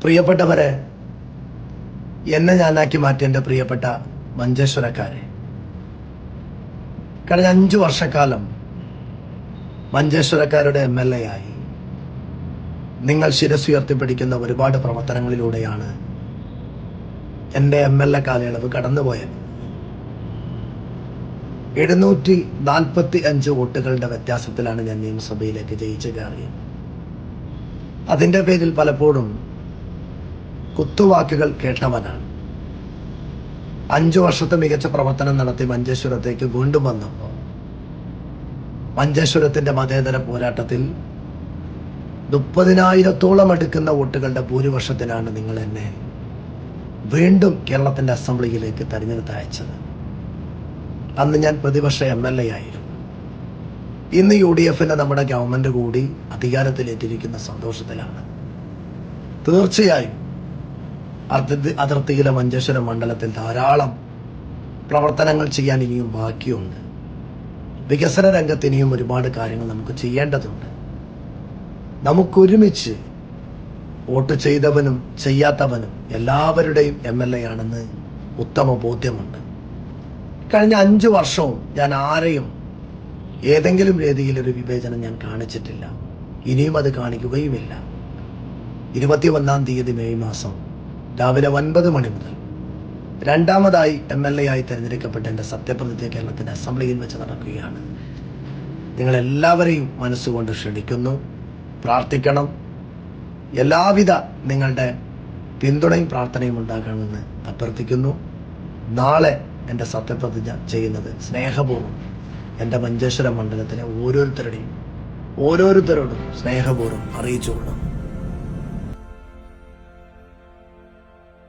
പ്രിയപ്പെട്ടവരെ, എന്നെ ഞാനാക്കി മാറ്റിയ എൻ്റെ പ്രിയപ്പെട്ട മഞ്ചേശ്വരക്കാരെ, കഴിഞ്ഞ 5 വർഷക്കാലം മഞ്ചേശ്വരക്കാരുടെ MLA ആയി നിങ്ങൾ ശിരസുയർത്തിപ്പിടിക്കുന്ന ഒരുപാട് പ്രവർത്തനങ്ങളിലൂടെയാണ് എൻ്റെ MLA കാലയളവ് കടന്നുപോയത്. 745 വോട്ടുകളുടെ വ്യത്യാസത്തിലാണ് ഞാൻ നിയമസഭയിലേക്ക് ജയിച്ചു കയറിയത്. അതിൻ്റെ പേരിൽ പലപ്പോഴും കുത്തുവാക്കുകൾ കേട്ടവനാണ്. 5 വർഷത്തെ മികച്ച പ്രവർത്തനം നടത്തി മഞ്ചേശ്വരത്തേക്ക് വീണ്ടും വന്നപ്പോൾ മഞ്ചേശ്വരത്തിന്റെ മതേതര പോരാട്ടത്തിൽ 30,000-ഓളം അടുക്കുന്ന വോട്ടുകളുടെ ഭൂരിപക്ഷത്തിനാണ് നിങ്ങൾ എന്നെ വീണ്ടും കേരളത്തിന്റെ അസംബ്ലിയിലേക്ക് തെരഞ്ഞെടുത്ത് അയച്ചത്. അന്ന് ഞാൻ പ്രതിപക്ഷ MLA ആയിരുന്നു. ഇന്ന് UDF-ന്റെ നമ്മുടെ ഗവൺമെന്റ് കൂടി അധികാരത്തിലേറ്റിരിക്കുന്ന സന്തോഷത്തിലാണ്. തീർച്ചയായും അതിർത്തിയിലെ മഞ്ചേശ്വരം മണ്ഡലത്തിൽ ധാരാളം പ്രവർത്തനങ്ങൾ ചെയ്യാൻ ഇനിയും ബാക്കിയുണ്ട്. വികസന രംഗത്ത് ഇനിയും ഒരുപാട് കാര്യങ്ങൾ നമുക്ക് ചെയ്യേണ്ടതുണ്ട്. നമുക്കൊരുമിച്ച് വോട്ട് ചെയ്തവനും ചെയ്യാത്തവനും എല്ലാവരുടെയും MLA ആണെന്ന് ഉത്തമ ബോധ്യമുണ്ട്. കഴിഞ്ഞ 5 വർഷവും ഞാൻ ആരെയും ഏതെങ്കിലും രീതിയിലൊരു വിവേചനം ഞാൻ കാണിച്ചിട്ടില്ല. ഇനിയും അത് കാണിക്കുകയുമില്ല. 21-ാം തീയതി മെയ് മാസം രാവിലെ 9 മണി മുതൽ രണ്ടാമതായി MLA ആയി തിരഞ്ഞെടുക്കപ്പെട്ട എൻ്റെ സത്യപ്രതിജ്ഞ കേരളത്തിൻ്റെ അസംബ്ലിയിൽ വെച്ച് നടക്കുകയാണ്. നിങ്ങളെല്ലാവരെയും മനസ്സുകൊണ്ട് ക്ഷണിക്കുന്നു. പ്രാർത്ഥിക്കണം. എല്ലാവിധ നിങ്ങളുടെ പിന്തുണയും പ്രാർത്ഥനയും ഉണ്ടാകണമെന്ന് അഭ്യർത്ഥിക്കുന്നു. നാളെ എൻ്റെ സത്യപ്രതിജ്ഞ ചെയ്യുന്നത് സ്നേഹപൂർവ്വം എൻ്റെ മഞ്ചേശ്വരം മണ്ഡലത്തിലെ ഓരോരുത്തരോടും സ്നേഹപൂർവ്വം അറിയിച്ചുകൊള്ളും.